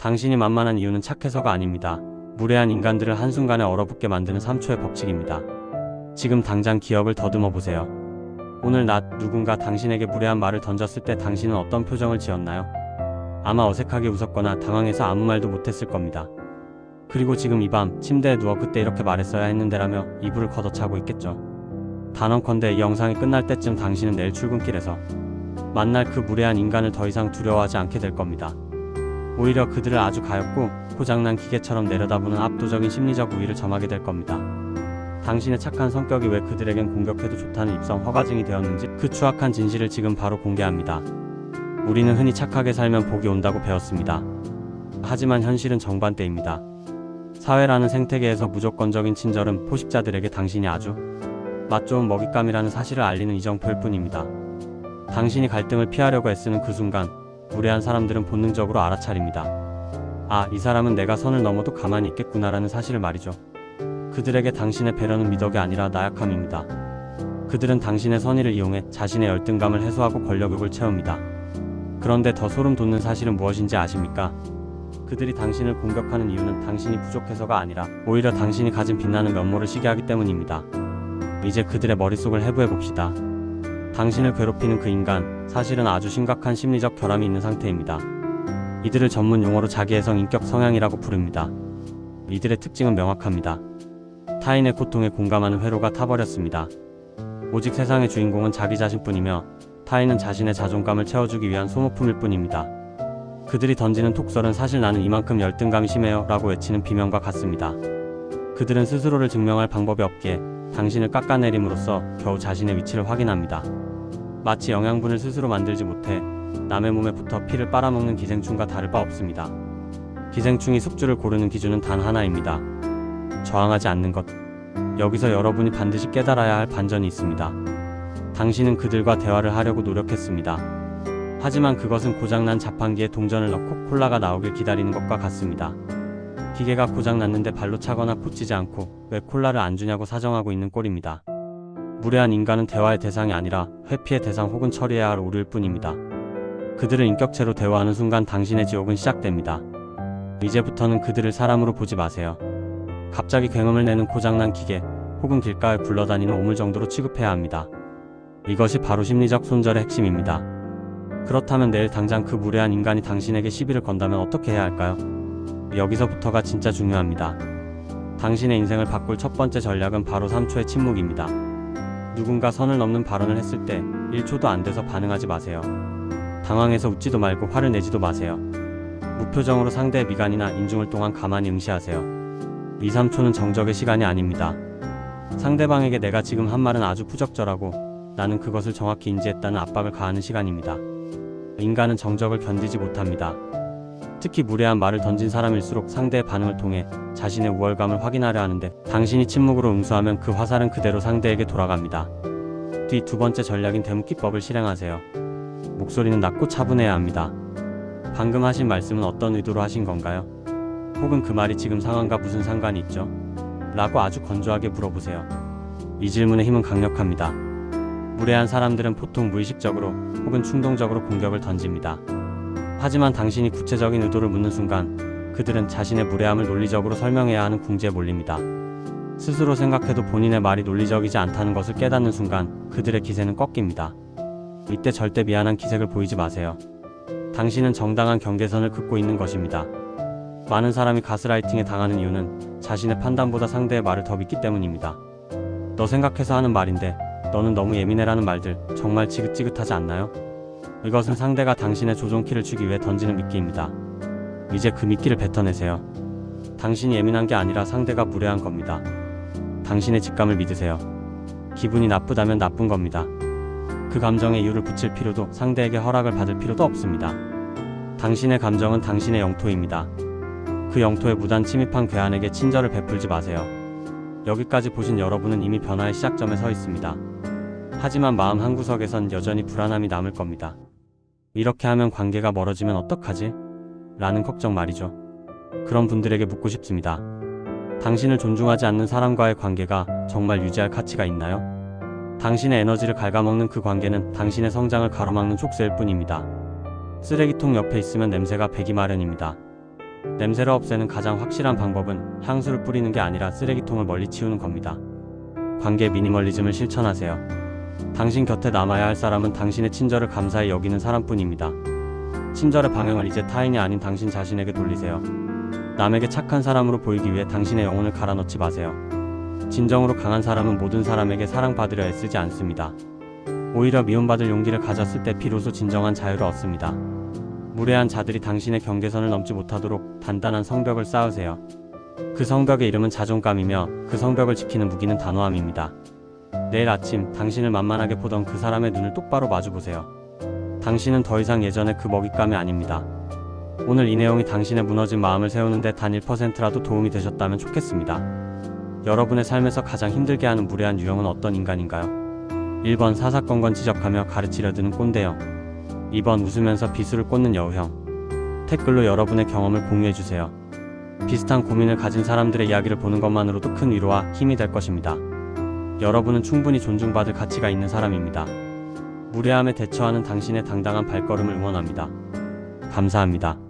당신이 만만한 이유는 착해서가 아닙니다. 무례한 인간들을 한순간에 얼어붙게 만드는 3초의 법칙입니다. 지금 당장 기억을 더듬어 보세요. 오늘 낮 누군가 당신에게 무례한 말을 던졌을 때 당신은 어떤 표정을 지었나요? 아마 어색하게 웃었거나 당황해서 아무 말도 못했을 겁니다. 그리고 지금 이 밤 침대에 누워 그때 이렇게 말했어야 했는데라며 이불을 걷어차고 있겠죠. 단언컨대 이 영상이 끝날 때쯤 당신은 내일 출근길에서 만날 그 무례한 인간을 더 이상 두려워하지 않게 될 겁니다. 오히려 그들을 아주 가엽고 고장난 기계처럼 내려다보는 압도적인 심리적 우위를 점하게 될 겁니다. 당신의 착한 성격이 왜 그들에겐 공격해도 좋다는 입성 허가증이 되었는지 그 추악한 진실을 지금 바로 공개합니다. 우리는 흔히 착하게 살면 복이 온다고 배웠습니다. 하지만 현실은 정반대입니다. 사회라는 생태계에서 무조건적인 친절은 포식자들에게 당신이 아주 맛 좋은 먹잇감이라는 사실을 알리는 이정표일 뿐입니다. 당신이 갈등을 피하려고 애쓰는 그 순간 무례한 사람들은 본능적으로 알아차립니다. 아, 이 사람은 내가 선을 넘어도 가만히 있겠구나라는 사실을 말이죠. 그들에게 당신의 배려는 미덕이 아니라 나약함입니다. 그들은 당신의 선의를 이용해 자신의 열등감을 해소하고 권력욕을 채웁니다. 그런데 더 소름 돋는 사실은 무엇인지 아십니까? 그들이 당신을 공격하는 이유는 당신이 부족해서가 아니라 오히려 당신이 가진 빛나는 면모를 시기하기 때문입니다. 이제 그들의 머릿속을 해부해 봅시다. 당신을 괴롭히는 그 인간, 사실은 아주 심각한 심리적 결함이 있는 상태입니다. 이들을 전문 용어로 자기애성 인격 성향이라고 부릅니다. 이들의 특징은 명확합니다. 타인의 고통에 공감하는 회로가 타버렸습니다. 오직 세상의 주인공은 자기 자신뿐이며 타인은 자신의 자존감을 채워주기 위한 소모품일 뿐입니다. 그들이 던지는 톡설은 사실 나는 이만큼 열등감이 심해요 라고 외치는 비명과 같습니다. 그들은 스스로를 증명할 방법이 없기에 당신을 깎아내림으로써 겨우 자신의 위치를 확인합니다. 마치 영양분을 스스로 만들지 못해 남의 몸에 붙어 피를 빨아먹는 기생충과 다를 바 없습니다. 기생충이 숙주를 고르는 기준은 단 하나입니다. 저항하지 않는 것. 여기서 여러분이 반드시 깨달아야 할 반전이 있습니다. 당신은 그들과 대화를 하려고 노력했습니다. 하지만 그것은 고장난 자판기에 동전을 넣고 콜라가 나오길 기다리는 것과 같습니다. 기계가 고장났는데 발로 차거나 고치지 않고 왜 콜라를 안 주냐고 사정하고 있는 꼴입니다. 무례한 인간은 대화의 대상이 아니라 회피의 대상 혹은 처리해야 할 오류일 뿐입니다. 그들을 인격체로 대화하는 순간 당신의 지옥은 시작됩니다. 이제부터는 그들을 사람으로 보지 마세요. 갑자기 굉음을 내는 고장난 기계 혹은 길가에 굴러다니는 오물 정도로 취급해야 합니다. 이것이 바로 심리적 손절의 핵심입니다. 그렇다면 내일 당장 그 무례한 인간이 당신에게 시비를 건다면 어떻게 해야 할까요? 여기서부터가 진짜 중요합니다. 당신의 인생을 바꿀 첫 번째 전략은 바로 3초의 침묵입니다. 누군가 선을 넘는 발언을 했을 때 1초도 안 돼서 반응하지 마세요. 당황해서 웃지도 말고 화를 내지도 마세요. 무표정으로 상대의 미간이나 인중을 동안 가만히 응시하세요. 2, 3초는 정적의 시간이 아닙니다. 상대방에게 내가 지금 한 말은 아주 부적절하고 나는 그것을 정확히 인지했다는 압박을 가하는 시간입니다. 인간은 정적을 견디지 못합니다. 특히 무례한 말을 던진 사람일수록 상대의 반응을 통해 자신의 우월감을 확인하려 하는데 당신이 침묵으로 응수하면 그 화살은 그대로 상대에게 돌아갑니다. 뒤 두 번째 전략인 대묻기법을 실행하세요. 목소리는 낮고 차분해야 합니다. 방금 하신 말씀은 어떤 의도로 하신 건가요? 혹은 그 말이 지금 상황과 무슨 상관이 있죠? 라고 아주 건조하게 물어보세요. 이 질문의 힘은 강력합니다. 무례한 사람들은 보통 무의식적으로 혹은 충동적으로 공격을 던집니다. 하지만 당신이 구체적인 의도를 묻는 순간 그들은 자신의 무례함을 논리적으로 설명해야 하는 궁지에 몰립니다. 스스로 생각해도 본인의 말이 논리적이지 않다는 것을 깨닫는 순간 그들의 기세는 꺾입니다. 이때 절대 미안한 기색을 보이지 마세요. 당신은 정당한 경계선을 긋고 있는 것입니다. 많은 사람이 가스라이팅에 당하는 이유는 자신의 판단보다 상대의 말을 더 믿기 때문입니다. 너 생각해서 하는 말인데 너는 너무 예민해라는 말들 정말 지긋지긋하지 않나요? 이것은 상대가 당신의 조종키를 주기 위해 던지는 미끼입니다. 이제 그 미끼를 뱉어내세요. 당신이 예민한 게 아니라 상대가 무례한 겁니다. 당신의 직감을 믿으세요. 기분이 나쁘다면 나쁜 겁니다. 그 감정에 이유를 붙일 필요도 상대에게 허락을 받을 필요도 없습니다. 당신의 감정은 당신의 영토입니다. 그 영토에 무단 침입한 괴한에게 친절을 베풀지 마세요. 여기까지 보신 여러분은 이미 변화의 시작점에 서 있습니다. 하지만 마음 한구석에선 여전히 불안함이 남을 겁니다. 이렇게 하면 관계가 멀어지면 어떡하지? 라는 걱정 말이죠. 그런 분들에게 묻고 싶습니다. 당신을 존중하지 않는 사람과의 관계가 정말 유지할 가치가 있나요? 당신의 에너지를 갉아먹는 그 관계는 당신의 성장을 가로막는 촉새일 뿐입니다. 쓰레기통 옆에 있으면 냄새가 배기 마련입니다. 냄새를 없애는 가장 확실한 방법은 향수를 뿌리는 게 아니라 쓰레기통을 멀리 치우는 겁니다. 관계 미니멀리즘을 실천하세요. 당신 곁에 남아야 할 사람은 당신의 친절을 감사히 여기는 사람뿐입니다. 친절의 방향을 이제 타인이 아닌 당신 자신에게 돌리세요. 남에게 착한 사람으로 보이기 위해 당신의 영혼을 갈아넣지 마세요. 진정으로 강한 사람은 모든 사람에게 사랑받으려 애쓰지 않습니다. 오히려 미움받을 용기를 가졌을 때 비로소 진정한 자유를 얻습니다. 무례한 자들이 당신의 경계선을 넘지 못하도록 단단한 성벽을 쌓으세요. 그 성벽의 이름은 자존감이며 그 성벽을 지키는 무기는 단호함입니다. 내일 아침 당신을 만만하게 보던 그 사람의 눈을 똑바로 마주보세요. 당신은 더 이상 예전의 그 먹잇감이 아닙니다. 오늘 이 내용이 당신의 무너진 마음을 세우는데 단 1%라도 도움이 되셨다면 좋겠습니다. 여러분의 삶에서 가장 힘들게 하는 무례한 유형은 어떤 인간인가요? 1번 사사건건 지적하며 가르치려 드는 꼰대형. 2번 웃으면서 비수를 꽂는 여우형. 댓글로 여러분의 경험을 공유해주세요. 비슷한 고민을 가진 사람들의 이야기를 보는 것만으로도 큰 위로와 힘이 될 것입니다. 여러분은 충분히 존중받을 가치가 있는 사람입니다. 무례함에 대처하는 당신의 당당한 발걸음을 응원합니다. 감사합니다.